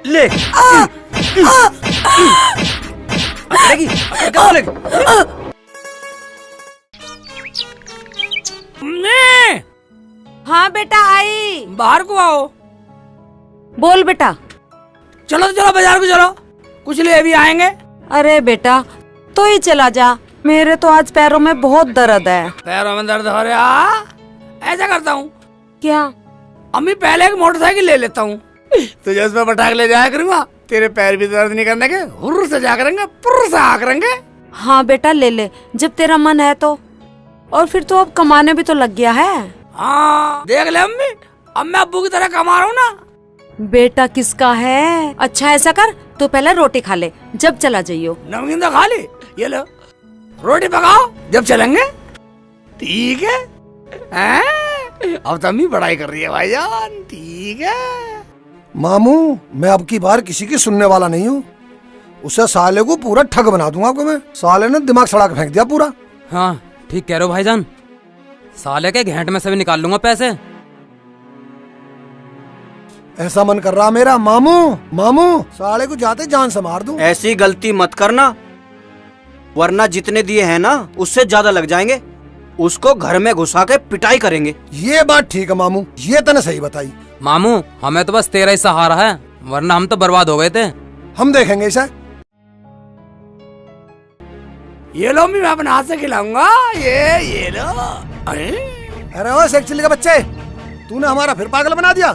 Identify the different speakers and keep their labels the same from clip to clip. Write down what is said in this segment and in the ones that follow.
Speaker 1: ले
Speaker 2: हाँ बेटा आई।
Speaker 3: बाहर को आओ।
Speaker 2: बोल बेटा।
Speaker 3: चलो तो चलो बाजार को चलो, कुछ ले भी आएंगे।
Speaker 2: अरे बेटा तो ही चला जा, मेरे तो आज पैरों में बहुत दर्द है।
Speaker 3: पैरों में दर्द हो रहा? ऐसा करता हूँ,
Speaker 2: क्या?
Speaker 3: अम्मी पहले एक मोटरसाइकिल ले लेता हूँ, तुझे उसमें बैठा के ले जाया करूँगा, तेरे पैर भी दर्द नहीं करने के, हुर्र से जा करेंगे, पुर्र से आ करेंगे।
Speaker 2: हाँ बेटा ले ले, जब तेरा मन है तो। और फिर तो अब कमाने भी तो लग गया है।
Speaker 3: हाँ देख ले अम्मी, अब मैं अब्बू की तरह कमा रहा हूँ ना।
Speaker 2: बेटा किसका है? अच्छा ऐसा कर, तू पहले रोटी खा ले, जब चला जाइयो।
Speaker 3: नमकीन तो खा ली, ये लो रोटी पकाओ, जब चलेंगे। ठीक है, अब तो अम्मी पढ़ाई कर रही है भाईजान। ठीक है
Speaker 4: मामू, मैं अब की बार किसी की सुनने वाला नहीं हूँ। उसे साले को पूरा ठग बना दूंगा आपको मैं। साले ने दिमाग सड़ा के फेंक दिया पूरा।
Speaker 1: हाँ ठीक कह रहे हो भाईजान, साले के घेंट में से भी निकाल लूंगा पैसे।
Speaker 4: ऐसा मन कर रहा मेरा। मामू मामू, साले को जाते जान से मार दूं।
Speaker 5: ऐसी गलती मत करना, वरना जितने दिए हैं ना उससे ज्यादा लग जाएंगे। उसको घर में घुसा के पिटाई करेंगे।
Speaker 4: ये बात ठीक है मामू, ये तने सही बताई।
Speaker 1: मामू हमें तो बस तेरा ही सहारा है, वरना हम तो बर्बाद हो गए थे।
Speaker 4: हम देखेंगे इसे।
Speaker 3: ये लो मैं अपने हाथ से खिलाऊंगा। ये लो।
Speaker 4: अरे ओ सेक्चुअली के बच्चे, तूने हमारा फिर पागल बना दिया।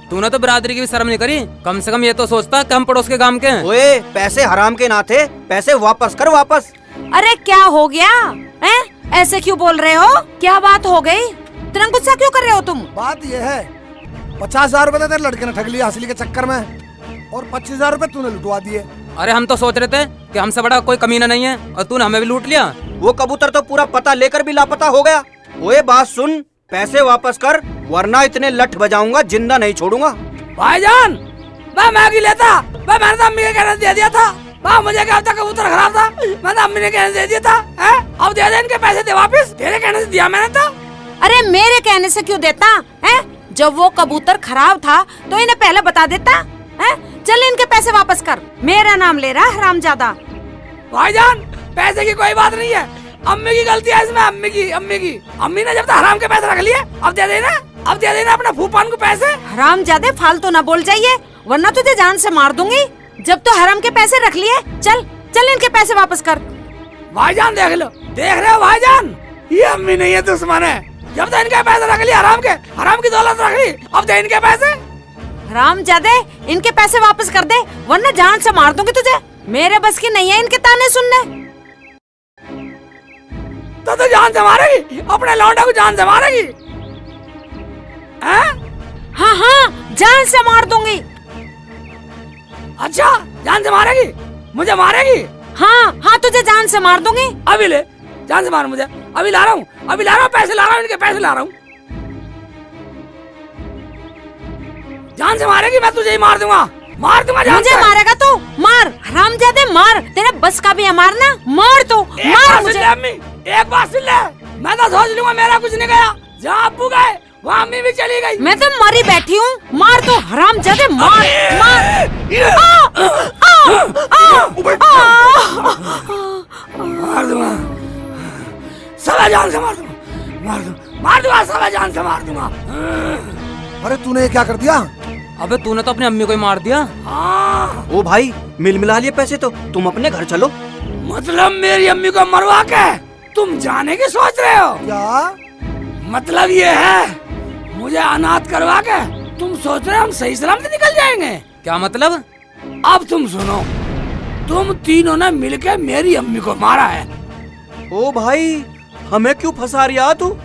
Speaker 1: तूने तो बिरादरी की भी शर्म नहीं करी, कम से कम ये तो सोचता कि हम पड़ोस के गांव के हैं।
Speaker 5: ओए पैसे हराम के ना थे, पैसे वापस कर वापस।
Speaker 2: अरे क्या हो गया है? ऐसे क्यों बोल रहे हो? क्या बात हो गई? इतना गुस्सा क्यों कर रहे हो तुम?
Speaker 4: बात ये है, 50,000 रुपए तेरे लड़के ने ठग लिया असली के चक्कर में, और 25,000 रुपए तूने लुटवा दिए।
Speaker 1: अरे हम तो सोच रहे थे कि हमसे बड़ा कोई कमीना नहीं है, और तूने हमें भी लूट लिया।
Speaker 5: वो कबूतर तो पूरा पता लेकर भी लापता हो गया। ओए बात सुन, पैसे वापस कर, वरना इतने लठ बजाऊंगा जिंदा नहीं छोड़ूंगा।
Speaker 3: भाईजान मैं की लेता, मैंने तो अम्मी के कहने दे दिया था। मुझे क्या था कबूतर खराब था, मैं तो अम्मी ने कहने दे दिया था। अब दे दे इनके पैसे, दे वापस। तेरे कहने से दिया मैंने तो।
Speaker 2: अरे मेरे कहने से क्यों देता है? जब वो कबूतर खराब था तो इन्हें पहले बता देता है। चल इनके पैसे वापस कर, मेरा नाम ले रहा हरामजादा।
Speaker 3: भाईजान पैसे की कोई बात नहीं है, अम्मी की गलती है इसमें। अम्मी ने जब तक हराम के पैसे रख लिए, अब दे देना अपने फूफान को पैसे।
Speaker 2: हरामजादे फालतू ना बोल जाइए, वरना तुझे जान से मार दूंगी। जब तो हराम के पैसे रख लिए, चल इनके पैसे वापस कर।
Speaker 3: भाईजान देख रहे हो भाईजान, ये अम्मी नहीं है दुश्मन है। जब तक इनके पैसे रख लिए, हराम की दौलत रख ली, अब दे इनके पैसे।
Speaker 2: हरामजादे इनके पैसे वापस कर दे, वरना जान से मार दूंगी तुझे। मेरे बस की नहीं है इनके ताने सुनने।
Speaker 3: तो जान से मारेगी, अपने लौंडे को जान से मारेगी।
Speaker 2: हाँ जान से मार दूंगी।
Speaker 3: अच्छा जान से मारेगी, मुझे मारेगी?
Speaker 2: हाँ तुझे जान से मार दूंगी।
Speaker 3: अभी ले, जान से मार मुझे। अभी ला रहा हूँ, पैसे ला रहा हूँ, इनके पैसे ला रहा हूँ। जान से मारेगी, मैं तुझे ही मार दूंगा जान
Speaker 2: मुझे
Speaker 3: से।
Speaker 2: मारेगा तू? मार हरामजादे मार, तेरे बस का भी है मारना। मार तो मार मुझे।
Speaker 3: अम्मी एक बात सुन ले, मैं तो सोच लूंगा मेरा कुछ नहीं गया। जहाँ अब्बू गए वहाँ अम्मी भी चली गई।
Speaker 2: मैं तो मरी बैठी हूँ, मार तो हरामजादे मार।
Speaker 3: मार दूंगा, साला जान से मार दूंगा, साला जान से मार दूंगा।
Speaker 4: अरे तूने ये क्या कर दिया?
Speaker 1: अबे तूने तो अपनी अम्मी को ही मार दिया।
Speaker 5: ओ भाई मिला लिए पैसे तो तुम अपने घर चलो।
Speaker 3: मतलब मेरी अम्मी को मरवा के तुम जाने की सोच रहे हो?
Speaker 4: क्या
Speaker 3: मतलब ये है, मुझे अनाथ करवा के तुम सोच रहे हो हम सही सलामत निकल जाएंगे?
Speaker 1: क्या मतलब?
Speaker 3: अब तुम सुनो, तुम तीनों ने मिलकर मेरी अम्मी को मारा है।
Speaker 5: ओ भाई हमें क्यों फंसा रहा तू?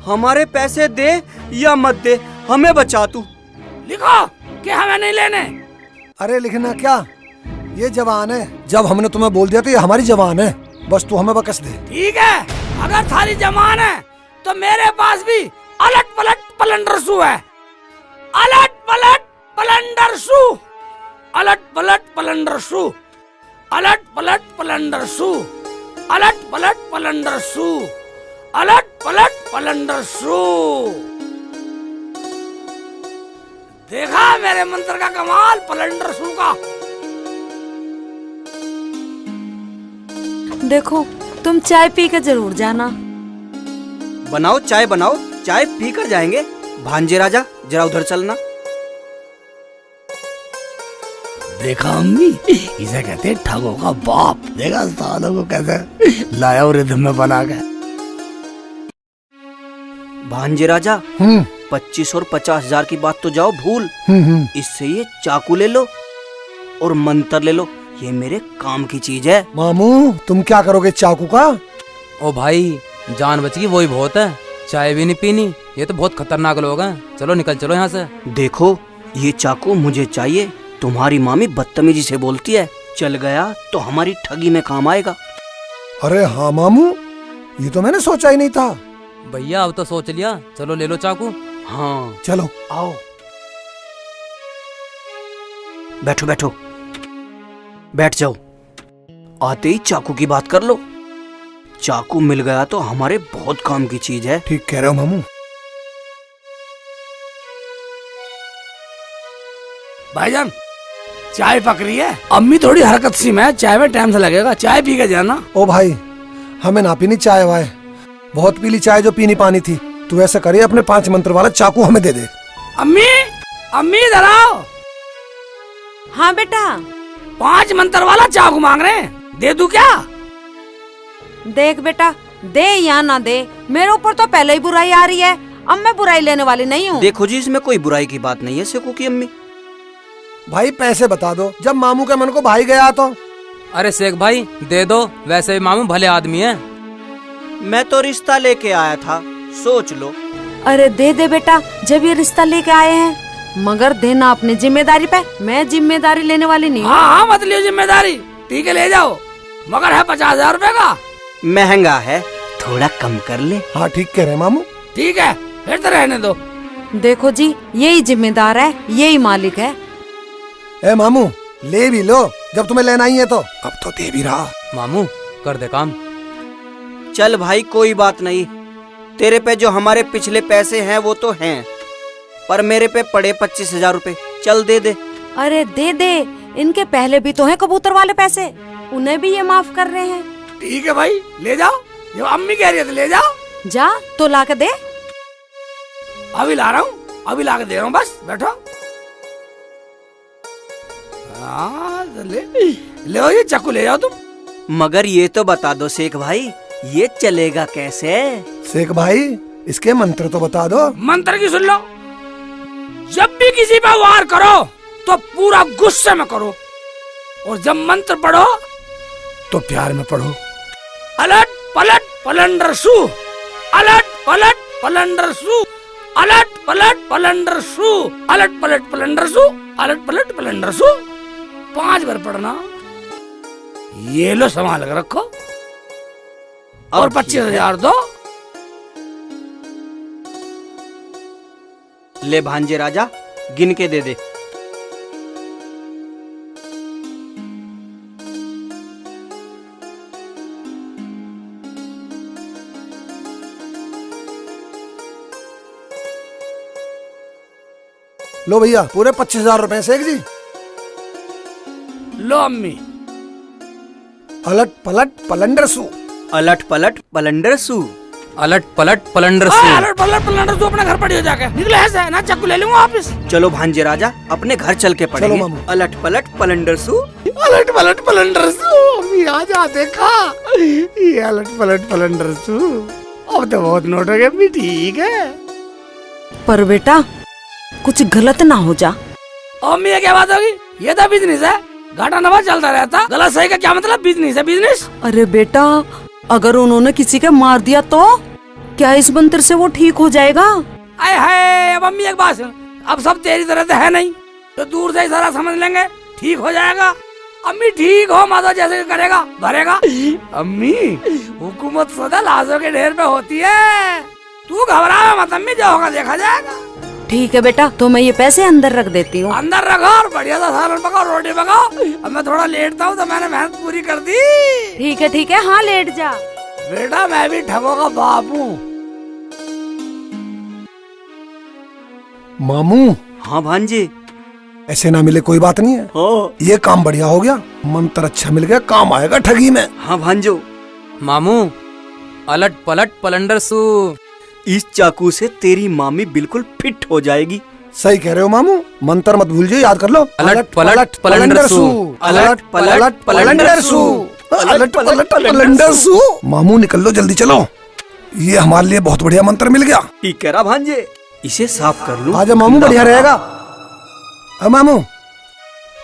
Speaker 5: हमारे पैसे दे या मत दे, हमें बचा तू।
Speaker 3: लिखो कि हमें नहीं लेने।
Speaker 4: अरे लिखना क्या, ये जवान है। जब हमने तुम्हें बोल दिया तो ये हमारी जवान है, बस तू हमें बकस दे।
Speaker 3: ठीक है, अगर थारी जवान है तो मेरे पास भी अलट पलट पलंडरसू है। अलट पलट पलंडरसू, अलट पलट पलंडरसू, अलट पलट पलंडरसू, अलट पलट पलंडरसू, अलट पलट पलंडरसू। देखा मेरे मंत्र का कमाल पलंडर सू का।
Speaker 2: देखो तुम चाय पी के जरूर जाना।
Speaker 5: बनाओ चाय पी कर जाएंगे। भांजे राजा जरा उधर चलना।
Speaker 3: देखा अम्मी, इसे कहते हैं ठगों का बाप। देखा सालों को कैसे लाया और रिदम में बना के।
Speaker 5: भांजे राजा 25 और 50,000 की बात तो जाओ भूल। इससे ये चाकू ले लो और मंत्र ले लो, ये मेरे काम की चीज है।
Speaker 4: मामू तुम क्या करोगे चाकू का?
Speaker 1: ओ भाई जान बच गई वही बहुत है, चाय भी नहीं पीनी। ये तो बहुत खतरनाक लोग हैं। चलो निकल चलो यहाँ से।
Speaker 5: देखो ये चाकू मुझे चाहिए। तुम्हारी मामी बदतमीजी से बोलती है, चल गया तो हमारी ठगी में काम आएगा।
Speaker 4: अरे हाँ मामू, ये तो मैंने सोचा ही नहीं था।
Speaker 1: भैया अब तो सोच लिया, चलो ले लो चाकू।
Speaker 5: हाँ
Speaker 4: चलो
Speaker 5: आओ, बैठो बैठो, बैठ जाओ। आते ही चाकू की बात कर लो। चाकू मिल गया तो हमारे बहुत काम की चीज है।
Speaker 4: ठीक कह रहे हो मामू।
Speaker 3: भाईजान चाय पक रही है, अम्मी थोड़ी हरकत सी में, चाय में टाइम से लगेगा, चाय पी के जाना।
Speaker 4: ओ भाई हमें ना पीनी चाय वाय, बहुत पी ली चाय जो पीनी पानी थी। तू ऐसा करे अपने 5 मंत्र वाला चाकू हमें दे दे।
Speaker 3: अम्मी अम्मी इधर आओ।
Speaker 2: हाँ बेटा।
Speaker 3: 5 मंत्र वाला चाकू मांग रहे हैं, दे दूं क्या?
Speaker 2: देख बेटा, दे या ना दे, मेरे ऊपर तो पहले ही बुराई आ रही है। अब मैं बुराई लेने वाली नहीं हूँ।
Speaker 5: देखो जी इसमें कोई बुराई की बात नहीं है सेकू की अम्मी।
Speaker 4: भाई पैसे बता दो, जब मामू के मन को भाई गया तो।
Speaker 1: अरे शेख भाई दे दो, वैसे भी मामू भले आदमी है।
Speaker 5: मैं तो रिश्ता लेके आया था, सोच लो।
Speaker 2: अरे दे दे बेटा, जब ये रिश्ता लेके आए हैं, मगर देना अपनी जिम्मेदारी पे। मैं जिम्मेदारी लेने वाली नहीं हूँ।
Speaker 3: हाँ हाँ मत लियो जिम्मेदारी, ठीक है ले जाओ, मगर है 50,000 रुपए का।
Speaker 5: महंगा है, थोड़ा कम कर ले।
Speaker 4: हाँ ठीक कह रहे मामू।
Speaker 3: ठीक है फिर तो रहने दो।
Speaker 2: देखो जी यही जिम्मेदार है, यही मालिक है।
Speaker 4: ए मामू ले भी लो, जब तुम्हें लेना ही है तो। अब तो दे भी रहा।
Speaker 1: मामू कर दे काम।
Speaker 5: चल भाई कोई बात नहीं, तेरे पे जो हमारे पिछले पैसे हैं वो तो हैं, पर मेरे पे पड़े 25,000 रुपए, चल दे दे।
Speaker 2: अरे दे दे, इनके पहले भी तो हैं कबूतर वाले पैसे, उन्हें भी ये माफ कर रहे हैं।
Speaker 3: ठीक है भाई ले जाओ, जो अम्मी कह रही है तो ले जाओ।
Speaker 2: जा तो ला के दे।
Speaker 3: अभी ला रहा हूँ, अभी ला के दे रहा हूँ, बस बैठो। हाँ ले ये चाकू ले जाओ तुम।
Speaker 5: मगर ये तो बता दो शेख भाई, ये चलेगा कैसे?
Speaker 4: शेख भाई इसके मंत्र तो बता दो।
Speaker 3: मंत्र की सुन लो, जब भी किसी पर वार करो तो पूरा गुस्से में करो, और जब मंत्र पढ़ो तो प्यार में पढ़ो। अलट पलट पलंडर सू, अलट पलट पलंडर सू, अलट पलट पलंडर सू, अलट पलट पलंडर सू, अलट पलट पलंडर सू। 5 बार पढ़ना। ये लो संभाल कर रखो, और 25,000 दो।
Speaker 5: ले भांजे राजा गिन के दे दे।
Speaker 4: लो भैया पूरे 25,000 रुपए शेख जी।
Speaker 3: लो अम्मी।
Speaker 4: अलट पलट पलंडर सू,
Speaker 5: अलट पलट पलंडर सू,
Speaker 1: अलट पलट पलंडर
Speaker 3: हाँ,
Speaker 1: सू।
Speaker 3: अलट पलट पलंडर सू अपने घर पड़ी हो जाके निकले ऐसे ना, चाकू ले लूंगा वापिस।
Speaker 5: चलो भांजे राजा अपने घर चल के पढ़ेंगे।
Speaker 4: चलो मामू।
Speaker 5: अलट पलट पलंडर सू,
Speaker 3: अलट पलट पलंडर सू। अम्मी आजा देखा, ये अलट पलट पलंडर सू। अब तो बहुत नोट हो गए अम्मी, ठीक है।
Speaker 2: पर बेटा कुछ गलत ना हो जा।
Speaker 3: अम्मी ये क्या बात होगी, ये तो बिजनेस है, घाटा नफा चलता रहता, गलत सही का क्या मतलब, बिजनेस है बिजनेस।
Speaker 2: अरे बेटा अगर उन्होंने किसी के मार दिया तो क्या इस मंत्र से वो ठीक हो जाएगा?
Speaker 3: आए हाय, अब अम्मी एक बात सुन, अब सब तेरी तरह तो है नहीं, तो दूर से ही सारा समझ लेंगे, ठीक हो जाएगा। अम्मी ठीक हो, माता जैसे करेगा भरेगा। अम्मी हुकूमत सदा लाशों के ढेर पे होती है, तू घबरा मत अम्मी, जो होगा देखा जाएगा।
Speaker 2: ठीक है बेटा, तो मैं ये पैसे अंदर रख देती हूँ।
Speaker 3: अंदर रखो और बढ़िया सा सालन पकाओ, रोटी पकाओ। अब मैं थोड़ा लेटता हूँ, तो मैंने मेहनत पूरी कर दी।
Speaker 2: ठीक है, हाँ लेट जा।
Speaker 3: बेटा मैं भी ठगों का बाप हूँ।
Speaker 4: मामू
Speaker 5: हाँ भांजे।
Speaker 4: ऐसे ना मिले कोई बात नहीं है।
Speaker 5: हाँ।
Speaker 4: ये काम बढ़िया हो गया, मंत्र अच्छा मिल गया, काम आएगा ठगी में।
Speaker 5: हाँ भांजो।
Speaker 1: मामू अलट पलट पलंडर सू।
Speaker 5: इस चाकू से तेरी मामी बिल्कुल फिट हो जाएगी।
Speaker 4: सही कह रहे हो मामू, मंत्र मत भूल जाइए, याद कर लो।
Speaker 1: अलट पलट पलंडर सू।
Speaker 5: अलट पलट
Speaker 4: पलंडर सू। अलट पलट पलंडर सू। मामू निकल लो, जल्दी चलो, ये हमारे लिए बहुत बढ़िया मंत्र मिल गया।
Speaker 5: ठीक कह रहा भांजे, इसे साफ कर लूं।
Speaker 4: आजा मामू, बढ़िया रहेगा। अब मामू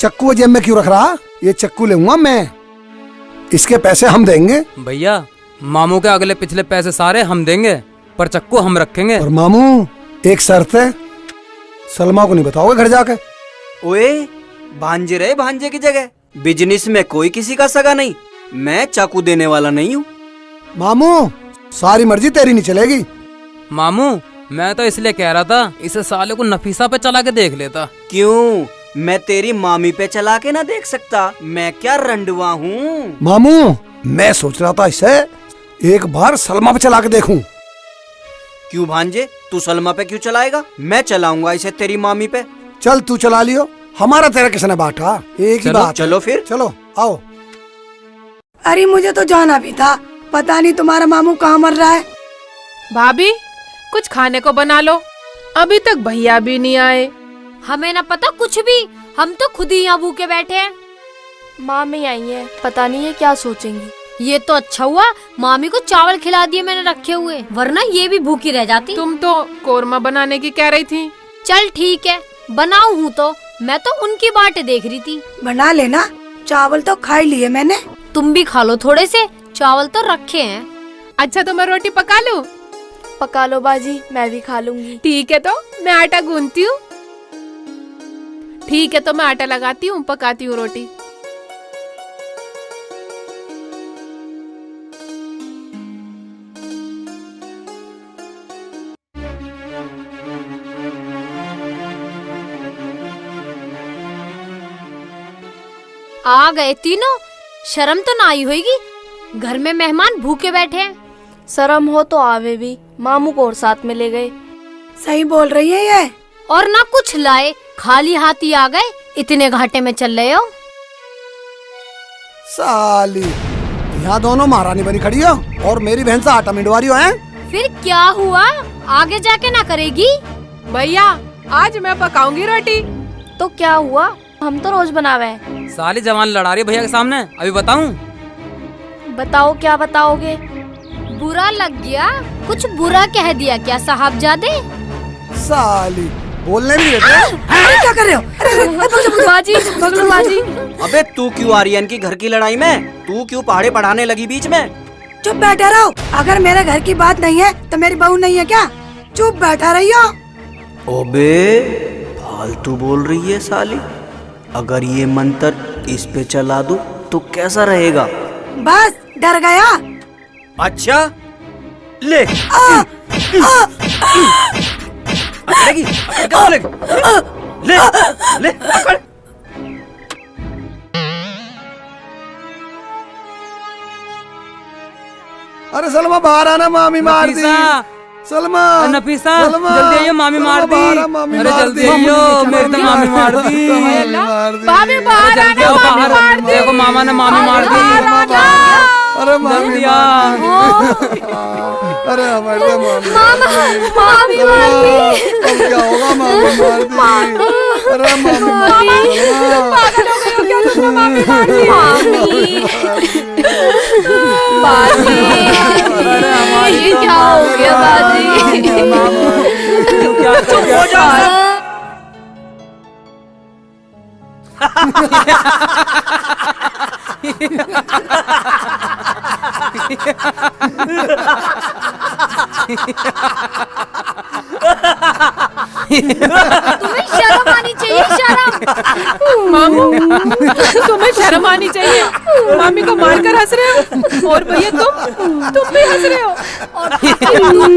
Speaker 4: चक्कू जेब में क्यों रख रहा? ये चक्कू लूंगा मैं, इसके पैसे हम देंगे।
Speaker 1: भैया मामू के अगले पिछले पैसे सारे हम देंगे, पर चक्कू हम रखेंगे।
Speaker 4: और मामू एक शर्त है, सलमा को नहीं बताओगे घर जाके।
Speaker 5: ओए भांजे रहे भांजे की जगह, बिजनेस में कोई किसी का सगा नहीं, मैं चाकू देने वाला नहीं हूँ।
Speaker 4: मामू सारी मर्जी तेरी नहीं चलेगी।
Speaker 1: मामू मैं तो इसलिए कह रहा था, इसे साले को नफीसा पे चला के देख लेता।
Speaker 5: क्यों, मैं तेरी मामी पे चला के ना देख सकता? मैं क्या रंडवा हूँ?
Speaker 4: मामू मैं सोच रहा था इसे एक बार सलमा पे चला के देखूं।
Speaker 5: क्यों भांजे, तू सलमा पे क्यों चलाएगा? मैं चलाऊंगा इसे तेरी मामी पे।
Speaker 4: चल तू चला लियो, हमारा तेरा किसने बांटा, एक ही
Speaker 1: चलो,
Speaker 4: बात।
Speaker 5: चलो फिर।
Speaker 4: चलो आओ।
Speaker 6: अरे मुझे तो जाना भी था, पता नहीं तुम्हारा मामू कहाँ मर रहा है।
Speaker 7: भाभी कुछ खाने को बना लो, अभी तक भैया भी नहीं आए।
Speaker 8: हमें ना पता कुछ भी, हम तो खुद ही यहाँ भूखे बैठे हैं।
Speaker 9: मामी आई है, पता नहीं है क्या सोचेंगी।
Speaker 8: ये तो अच्छा हुआ मामी को चावल खिला दिए मैंने रखे हुए, वरना ये भी भूखी रह जाती।
Speaker 7: तुम तो कोरमा बनाने की कह रही थी।
Speaker 8: चल ठीक है, बनाऊं हूँ तो, मैं तो उनकी बातें देख रही थी।
Speaker 6: बना लेना, चावल तो खा ही लिए मैंने।
Speaker 8: तुम भी खा लो थोड़े से, चावल तो रखे हैं।
Speaker 7: अच्छा तो मैं रोटी पका लूं?
Speaker 9: पका लो बाजी, मैं भी खा लूंगी।
Speaker 7: ठीक है, तो मैं आटा गूंथती हूँ। ठीक है, तो मैं आटा लगाती हूँ, पकाती हूँ रोटी।
Speaker 8: आ गए तीनों, शर्म तो ना आई होगी, घर में मेहमान भूखे बैठे हैं।
Speaker 9: शर्म हो तो आवे भी, मामू को और साथ में ले गए।
Speaker 6: सही बोल रही है ये।
Speaker 8: और ना कुछ लाए, खाली हाथ ही आ गए, इतने घाटे में चल रहे हो।
Speaker 4: साली यहाँ दोनों महारानी बनी खड़ी हो और मेरी बहन से आटा मिंडवा रही हो हैं?
Speaker 8: फिर क्या हुआ, आगे जाके ना करेगी?
Speaker 7: भैया आज मैं पकाऊंगी रोटी।
Speaker 9: तो क्या हुआ, हम तो रोज बनावे हैं।
Speaker 1: साली जवान लड़ा रही है भैया के सामने, अभी बताऊं?
Speaker 9: बताओ क्या बताओगे?
Speaker 8: बुरा लग गया, कुछ बुरा कह दिया क्या साहबजादे?
Speaker 4: साली बोलने भी देते।
Speaker 6: अरे क्या कर रहे हो?
Speaker 9: बाजी भगलो बाजी।
Speaker 5: अबे तू क्यों आ रही है इनकी घर की लड़ाई में? तू क्यों पहाड़े पढ़ाने लगी बीच में?
Speaker 6: चुप बैठे रहो, अगर मेरे घर की बात नहीं है तो मेरी बहू नहीं है क्या? चुप बैठा रही हो।
Speaker 5: ओबे फालतू बोल रही है साली। अगर ये मंत्र इस पे चला दूं तो कैसा रहेगा?
Speaker 6: बस डर गया।
Speaker 5: अच्छा ले अकड़ेगी, ले ले पकड़।
Speaker 4: अरे सलमा बाहर आना, मामी मार दी।
Speaker 1: नफीसा,
Speaker 4: सलमा
Speaker 1: नफीसा
Speaker 4: सलमा,
Speaker 1: जल्दी आइयो, मामी मार दी।
Speaker 4: सलमा, मामी
Speaker 1: अरे
Speaker 4: मार
Speaker 1: जल्दी
Speaker 4: दी।
Speaker 1: आइयो, मेरी तो मामी मार दी।
Speaker 7: भाभी बाहर
Speaker 1: जल्दी
Speaker 7: आना,
Speaker 1: आओ
Speaker 7: मामी
Speaker 1: बाहर,
Speaker 7: मार दी।
Speaker 1: देखो मामा ने मामी मार दी।
Speaker 4: अरे मामी
Speaker 1: जल्दी
Speaker 4: मार
Speaker 1: आ।
Speaker 4: दी। अरे हमारे तो मामी
Speaker 9: मामी मार दी।
Speaker 4: अब क्या होगा, मामी मार दी। अरे मामी मार दी।
Speaker 7: पागल हो गई हो क्या, तुमने मामी मार दी?
Speaker 9: बाजी ये क्या हो गया बाजी?
Speaker 1: चुप हो जा।
Speaker 8: तुम्हें शर्म आनी चाहिए, शर्म।
Speaker 7: मामू तुम्हें शर्म आनी चाहिए, मामी को मार कर हंस रहे हो, और भैया तुम भी हंस रहे हो।
Speaker 8: और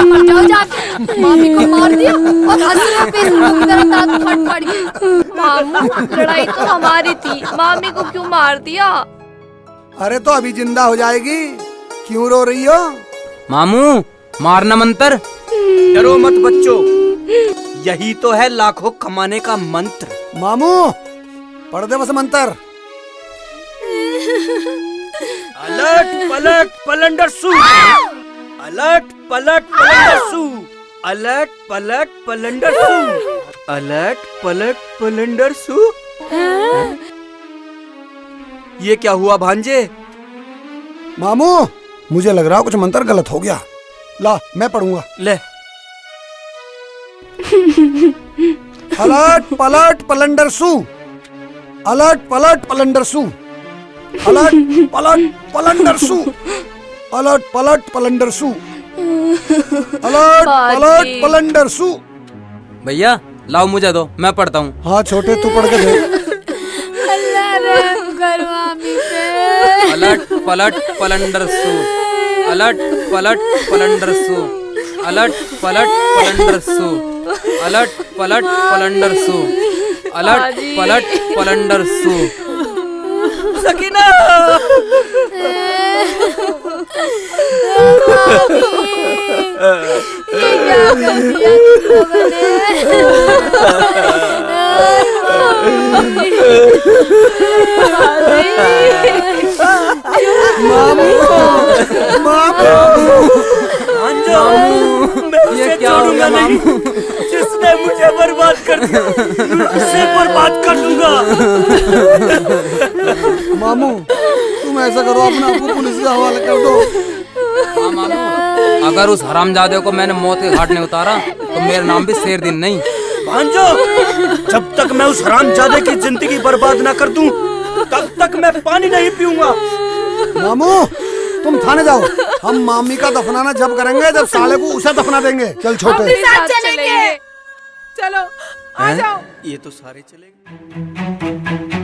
Speaker 8: मर जाओ जाके, मामी को मार दिया और हंस रहे हो फेसबुक की तरह दांत फट के।
Speaker 9: मामू लड़ाई तो हमारी थी, मामी को क्यों मार दिया?
Speaker 4: अरे तो अभी जिंदा हो जाएगी, क्यों रो रही हो?
Speaker 1: मामू मारना मंत्र।
Speaker 5: डरो मत बच्चों, यही तो है लाखों कमाने का मंत्र।
Speaker 4: मामू पढ़ दे बस मंत्र।
Speaker 5: अलट पलट पलंडर सू, अलट पलट पलंडर सू, अलट पलट पलंडर सू, अलट पलट पलंडर सू। ये क्या हुआ भांजे?
Speaker 4: मामू मुझे लग रहा कुछ मंत्र गलत हो गया। ला मैं पढ़ूंगा।
Speaker 5: ले।
Speaker 4: अलट पलट पलंडर सू, अलट पलट पलंडर सू, अलट पलट पलंडर सू, अलट पलट पलंडर सू, अलट पलट पलंडर सू।
Speaker 1: भैया लाओ मुझे दो, मैं पढ़ता हूँ।
Speaker 4: हाँ छोटे तू पढ़ के दे।
Speaker 8: अल्लाह रहम कर मामी पे।
Speaker 1: अलट पलट पलंडर सू, अलट पलट पलंडर सू, अलट पलट पलंडर सू, अलट पलट पलंडर सू, अलट पलट पलंडर सू।
Speaker 5: सकीना
Speaker 8: ये क्या कर दिया तुम
Speaker 5: मैं
Speaker 1: क्या हो गया
Speaker 5: नहीं, जिसने मुझे बर्बाद कर दिया उसे बर्बाद कर दूंगा।
Speaker 4: मामू तुम ऐसा करो अपने आप को पुलिस के हवाले कर दो।
Speaker 1: हाँ मामू, अगर उस हरामजादे को मैंने मौत के घाट नहीं उतारा तो मेरा नाम भी शेरदिन नहीं।
Speaker 5: भांजो, जब तक मैं उस हरामजादे की जिंदगी बर्बाद ना कर दूं, तब तक मैं पानी नहीं पीऊंगा।
Speaker 4: मामू तुम थाने जाओ, हम मामी का दफनाना जब करेंगे जब साले को उसे दफना देंगे। चल छोटे
Speaker 7: साथ चलेंगे। चलो आ जाओ।
Speaker 5: ये तो सारे चलेंगे।